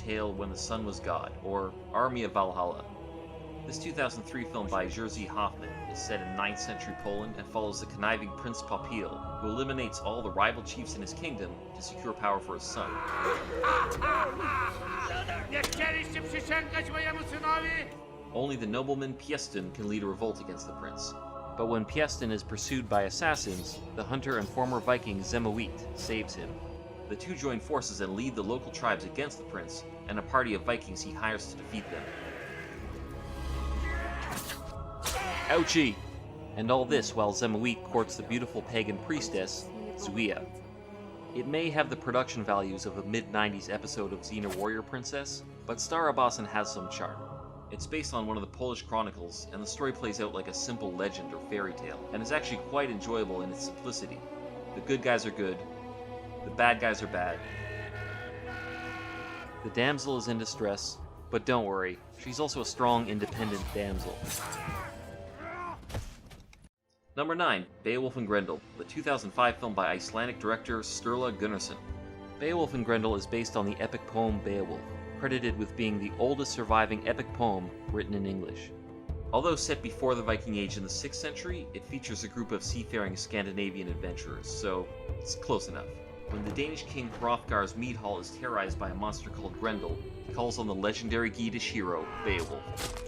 tale When the Sun Was God, or Army of Valhalla. This 2003 film by Jerzy Hoffman is set in 9th century Poland and follows the conniving Prince Popiel, who eliminates all the rival chiefs in his kingdom to secure power for his son. Only the nobleman Piestin can lead a revolt against the prince. But when Piestin is pursued by assassins, the hunter and former Viking Zemowit saves him. The two join forces and lead the local tribes against the prince and a party of Vikings he hires to defeat them. Ouchie! And all this while Zemowit courts the beautiful pagan priestess, Zuia. It may have the production values of a mid-90s episode of Xena Warrior Princess, but Starabasan has some charm. It's based on one of the Polish chronicles, and the story plays out like a simple legend or fairy tale, and is actually quite enjoyable in its simplicity. The good guys are good, the bad guys are bad. The damsel is in distress, but don't worry, she's also a strong, independent damsel. Number 9, Beowulf and Grendel, the 2005 film by Icelandic director Sturla Gunnarsson. Beowulf and Grendel is based on the epic poem Beowulf, credited with being the oldest surviving epic poem written in English. Although set before the Viking Age in the 6th century, it features a group of seafaring Scandinavian adventurers, so it's close enough. When the Danish king Hrothgar's mead hall is terrorized by a monster called Grendel, he calls on the legendary Geatish hero, Beowulf.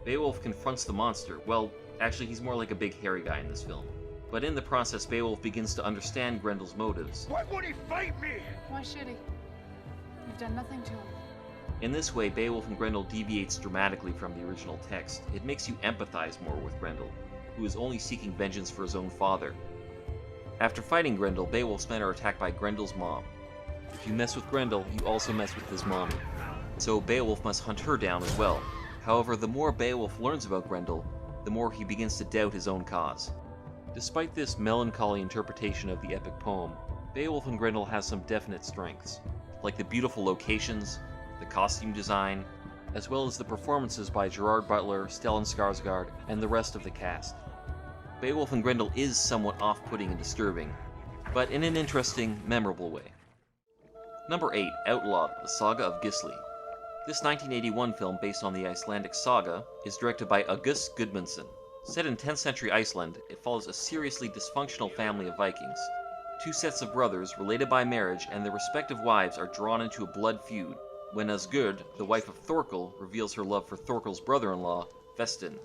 Beowulf confronts the monster. Well, actually, he's more like a big hairy guy in this film. But in the process, Beowulf begins to understand Grendel's motives. Why would he fight me? Why should he? You've done nothing to him. In this way, Beowulf and Grendel deviates dramatically from the original text. It makes you empathize more with Grendel, who is only seeking vengeance for his own father. After fighting Grendel, Beowulf's men are attacked by Grendel's mom. If you mess with Grendel, you also mess with his mommy. So Beowulf must hunt her down as well. However, the more Beowulf learns about Grendel, the more he begins to doubt his own cause. Despite this melancholy interpretation of the epic poem, Beowulf and Grendel has some definite strengths, like the beautiful locations, the costume design, as well as the performances by Gerard Butler, Stellan Skarsgård, and the rest of the cast. Beowulf and Grendel is somewhat off-putting and disturbing, but in an interesting, memorable way. Number 8, Outlawed, the Saga of Gisli. This 1981 film, based on the Icelandic saga, is directed by August Gudmundsson. Set in 10th century Iceland, it follows a seriously dysfunctional family of Vikings. Two sets of brothers, related by marriage, and their respective wives are drawn into a blood feud when Asgurd, the wife of Thorkel, reveals her love for Thorkel's brother-in-law, Vestin.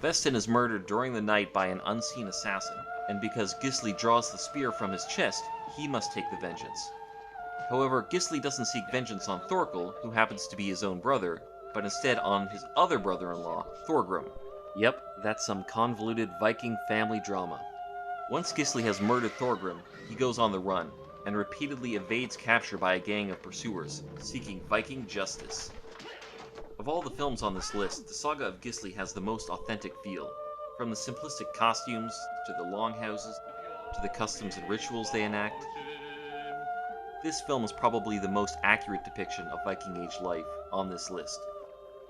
Vestin is murdered during the night by an unseen assassin, and because Gisli draws the spear from his chest, he must take the vengeance. However, Gisli doesn't seek vengeance on Thorkel, who happens to be his own brother, but instead on his other brother-in-law, Thorgrim. Yep, that's some convoluted Viking family drama. Once Gisli has murdered Thorgrim, he goes on the run, and repeatedly evades capture by a gang of pursuers, seeking Viking justice. Of all the films on this list, the Saga of Gisli has the most authentic feel, from the simplistic costumes, to the longhouses, to the customs and rituals they enact. This film is probably the most accurate depiction of Viking Age life on this list.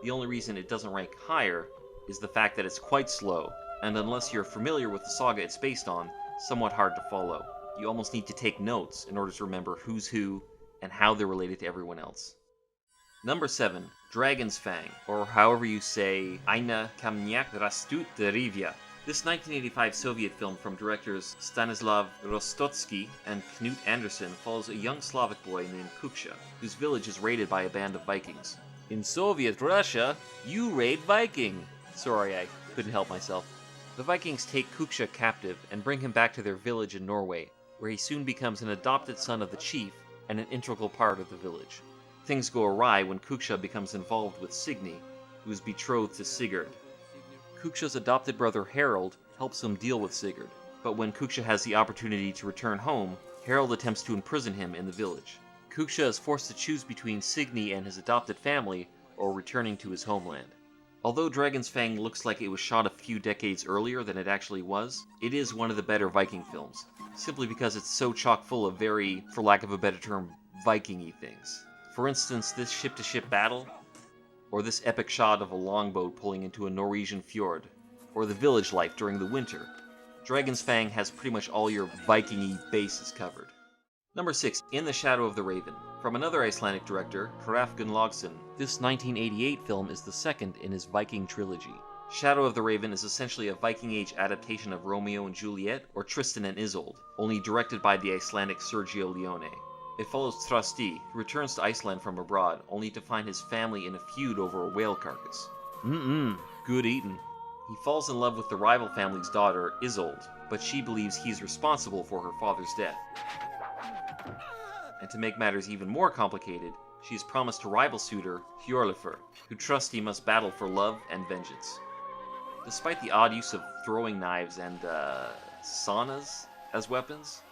The only reason it doesn't rank higher is the fact that it's quite slow, and unless you're familiar with the saga it's based on, somewhat hard to follow. You almost need to take notes in order to remember who's who and how they're related to everyone else. Number 7, Dragon's Fang, or however you say, Aina Kamniak Rastut Derivia. This 1985 Soviet film from directors Stanislav Rostotsky and Knut Andersen follows a young Slavic boy named Kuksha, whose village is raided by a band of Vikings. In Soviet Russia, you raid Viking! Sorry, I couldn't help myself. The Vikings take Kuksha captive and bring him back to their village in Norway, where he soon becomes an adopted son of the chief and an integral part of the village. Things go awry when Kuksha becomes involved with Signy, who is betrothed to Sigurd. Kuksha's adopted brother Harold helps him deal with Sigurd, but when Kuksha has the opportunity to return home, Harold attempts to imprison him in the village. Kuksha is forced to choose between Signy and his adopted family, or returning to his homeland. Although Dragon's Fang looks like it was shot a few decades earlier than it actually was, it is one of the better Viking films, simply because it's so chock full of very, for lack of a better term, Viking-y things. For instance, this ship-to-ship battle, or this epic shot of a longboat pulling into a Norwegian fjord, or the village life during the winter. Dragon's Fang has pretty much all your Viking-y bases covered. Number 6, In the Shadow of the Raven. From another Icelandic director, Hrafn Gunnlaugsson, this 1988 film is the second in his Viking trilogy. Shadow of the Raven is essentially a Viking Age adaptation of Romeo and Juliet, or Tristan and Isolde, only directed by the Icelandic Sergio Leone. It follows Thrasti, who returns to Iceland from abroad, only to find his family in a feud over a whale carcass. Good eatin'. He falls in love with the rival family's daughter, Isolde, but she believes he's responsible for her father's death. And to make matters even more complicated, she is promised a rival suitor, Hjörleifr, who Trusty must battle for love and vengeance. Despite the odd use of throwing knives and, saunas as weapons,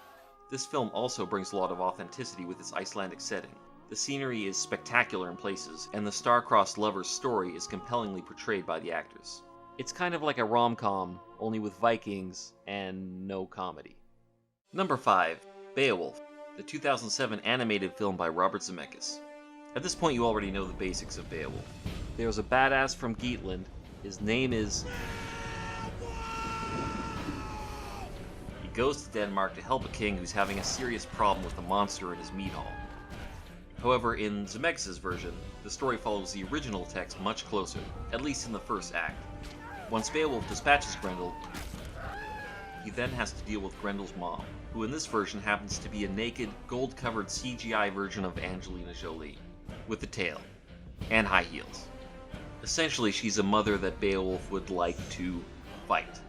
this film also brings a lot of authenticity with its Icelandic setting. The scenery is spectacular in places, and the star-crossed lover's story is compellingly portrayed by the actors. It's kind of like a rom-com, only with Vikings and no comedy. Number 5, Beowulf, the 2007 animated film by Robert Zemeckis. At this point you already know the basics of Beowulf. There's a badass from Geatland, his name is... He goes to Denmark to help a king who's having a serious problem with a monster in his meat hall. However, in Zemeckis' version, the story follows the original text much closer, at least in the first act. Once Beowulf dispatches Grendel, he then has to deal with Grendel's mom, who in this version happens to be a naked, gold-covered CGI version of Angelina Jolie, with a tail, and high heels. Essentially, she's a mother that Beowulf would like to fight.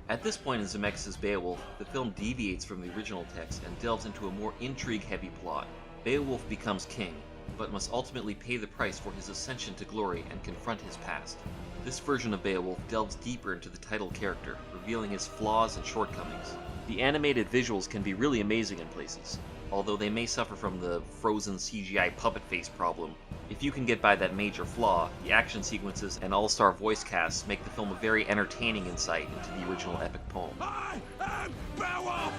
At this point in Zemeckis' Beowulf, the film deviates from the original text and delves into a more intrigue-heavy plot. Beowulf becomes king, but must ultimately pay the price for his ascension to glory and confront his past. This version of Beowulf delves deeper into the title character, revealing his flaws and shortcomings. The animated visuals can be really amazing in places, although they may suffer from the frozen CGI puppet face problem. If you can get by that major flaw, the action sequences and all-star voice casts make the film a very entertaining insight into the original epic poem. I am Beowulf!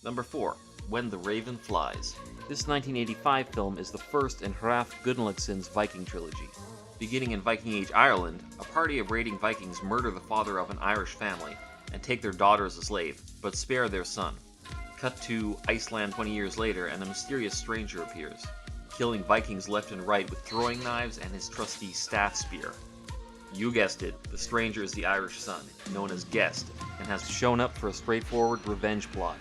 Number 4, When the Raven Flies. This 1985 film is the first in Hrafn Gunnlaugsson's Viking trilogy. Beginning in Viking Age Ireland, a party of raiding Vikings murder the father of an Irish family and take their daughter as a slave, but spare their son. Cut to Iceland 20 years later, and a mysterious stranger appears, killing Vikings left and right with throwing knives and his trusty staff spear. You guessed it, the stranger is the Irish son, known as Gest, and has shown up for a straightforward revenge plot.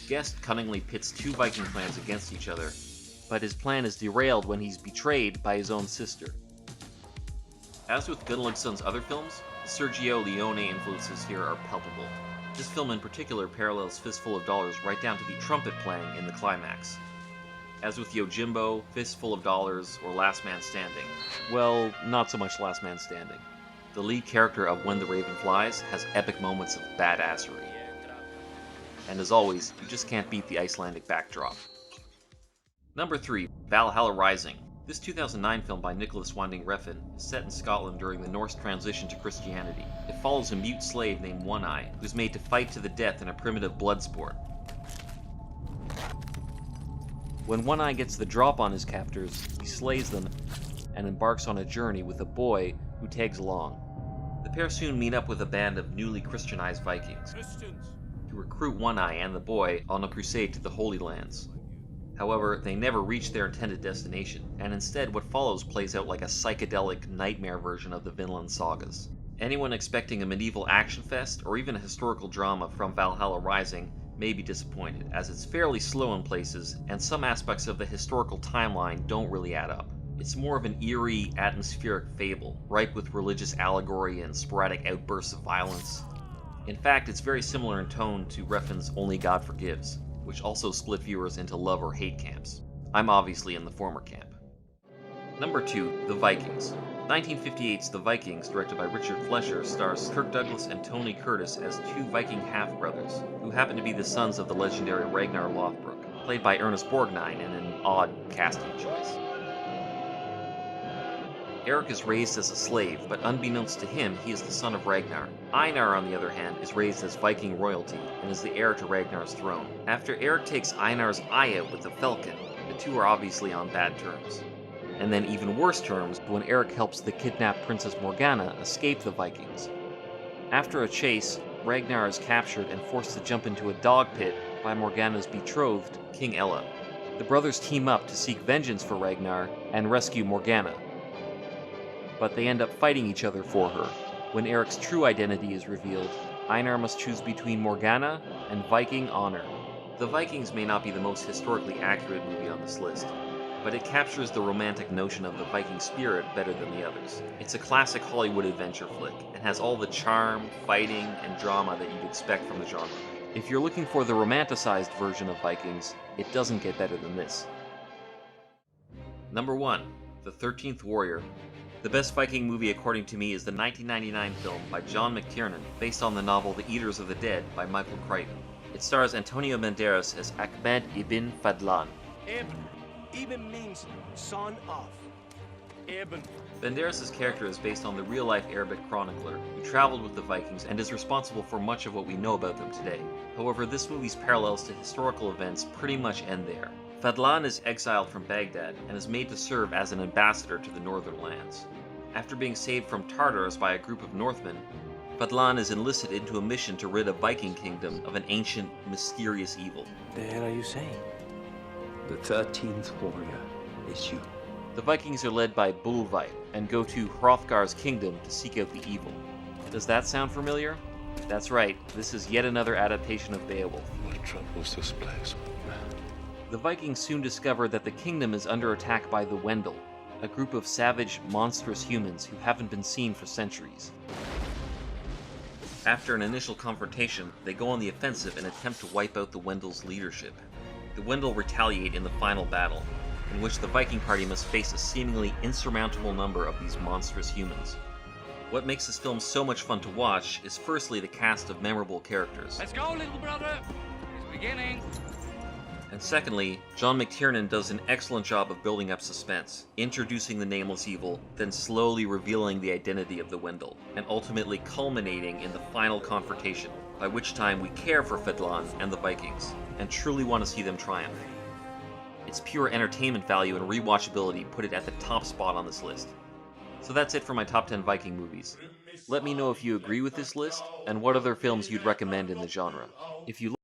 Gest cunningly pits two Viking clans against each other, but his plan is derailed when he's betrayed by his own sister. As with Gunnlaugsson's other films, the Sergio Leone influences here are palpable. This film in particular parallels Fistful of Dollars right down to the trumpet playing in the climax. As with Yojimbo, Fistful of Dollars, or Last Man Standing. Well, not so much Last Man Standing. The lead character of When the Raven Flies has epic moments of badassery. And as always, you just can't beat the Icelandic backdrop. Number 3, Valhalla Rising. This 2009 film by Nicholas Winding Refn is set in Scotland during the Norse transition to Christianity. It follows a mute slave named One Eye, who's made to fight to the death in a primitive blood sport. When One Eye gets the drop on his captors, he slays them and embarks on a journey with a boy who tags along. The pair soon meet up with a band of newly Christianized Vikings to recruit One Eye and the boy on a crusade to the Holy Lands. However, they never reach their intended destination, and instead what follows plays out like a psychedelic nightmare version of the Vinland sagas. Anyone expecting a medieval action fest or even a historical drama from Valhalla Rising may be disappointed, as it's fairly slow in places, and some aspects of the historical timeline don't really add up. It's more of an eerie, atmospheric fable, ripe with religious allegory and sporadic outbursts of violence. In fact, it's very similar in tone to Refn's Only God Forgives, which also split viewers into love or hate camps. I'm obviously in the former camp. Number 2, The Vikings. 1958's The Vikings, directed by Richard Fleischer, stars Kirk Douglas and Tony Curtis as two Viking half-brothers, who happen to be the sons of the legendary Ragnar Lothbrok, played by Ernest Borgnine in an odd casting choice. Eric is raised as a slave, but unbeknownst to him, he is the son of Ragnar. Einar, on the other hand, is raised as Viking royalty, and is the heir to Ragnar's throne. After Eric takes Einar's eye out with the falcon, the two are obviously on bad terms. And then even worse terms when Eric helps the kidnapped Princess Morgana escape the Vikings. After a chase, Ragnar is captured and forced to jump into a dog pit by Morgana's betrothed, King Ella. The brothers team up to seek vengeance for Ragnar and rescue Morgana, but they end up fighting each other for her. When Eric's true identity is revealed, Einar must choose between Morgana and Viking honor. The Vikings may not be the most historically accurate movie on this list, but it captures the romantic notion of the Viking spirit better than the others. It's a classic Hollywood adventure flick, and has all the charm, fighting, and drama that you'd expect from the genre. If you're looking for the romanticized version of Vikings, it doesn't get better than this. Number 1. The 13th Warrior. The best Viking movie according to me is the 1999 film by John McTiernan, based on the novel The Eaters of the Dead by Michael Crichton. It stars Antonio Banderas as Ahmed ibn Fadlan. Ibn means son of. Ibn. Banderas' character is based on the real-life Arabic chronicler who traveled with the Vikings and is responsible for much of what we know about them today. However, this movie's parallels to historical events pretty much end there. Fadlan is exiled from Baghdad and is made to serve as an ambassador to the northern lands. After being saved from Tartars by a group of Northmen, Fadlan is enlisted into a mission to rid a Viking kingdom of an ancient, mysterious evil. The hell are you saying? The 13th warrior is you. The Vikings are led by Bulvite and go to Hrothgar's kingdom to seek out the evil. Does that sound familiar? That's right, this is yet another adaptation of Beowulf. What troubles this place? The Vikings soon discover that the kingdom is under attack by the Wendel, a group of savage, monstrous humans who haven't been seen for centuries. After an initial confrontation, they go on the offensive and attempt to wipe out the Wendel's leadership. The Wendel retaliate in the final battle, in which the Viking party must face a seemingly insurmountable number of these monstrous humans. What makes this film so much fun to watch is firstly the cast of memorable characters. Let's go, little brother. It's beginning. And secondly, John McTiernan does an excellent job of building up suspense, introducing the nameless evil, then slowly revealing the identity of the Wendel, and ultimately culminating in the final confrontation, by which time we care for Fedlan and the Vikings, and truly want to see them triumph. Its pure entertainment value and rewatchability put it at the top spot on this list. So that's it for my top 10 Viking movies. Let me know if you agree with this list, and what other films you'd recommend in the genre. If you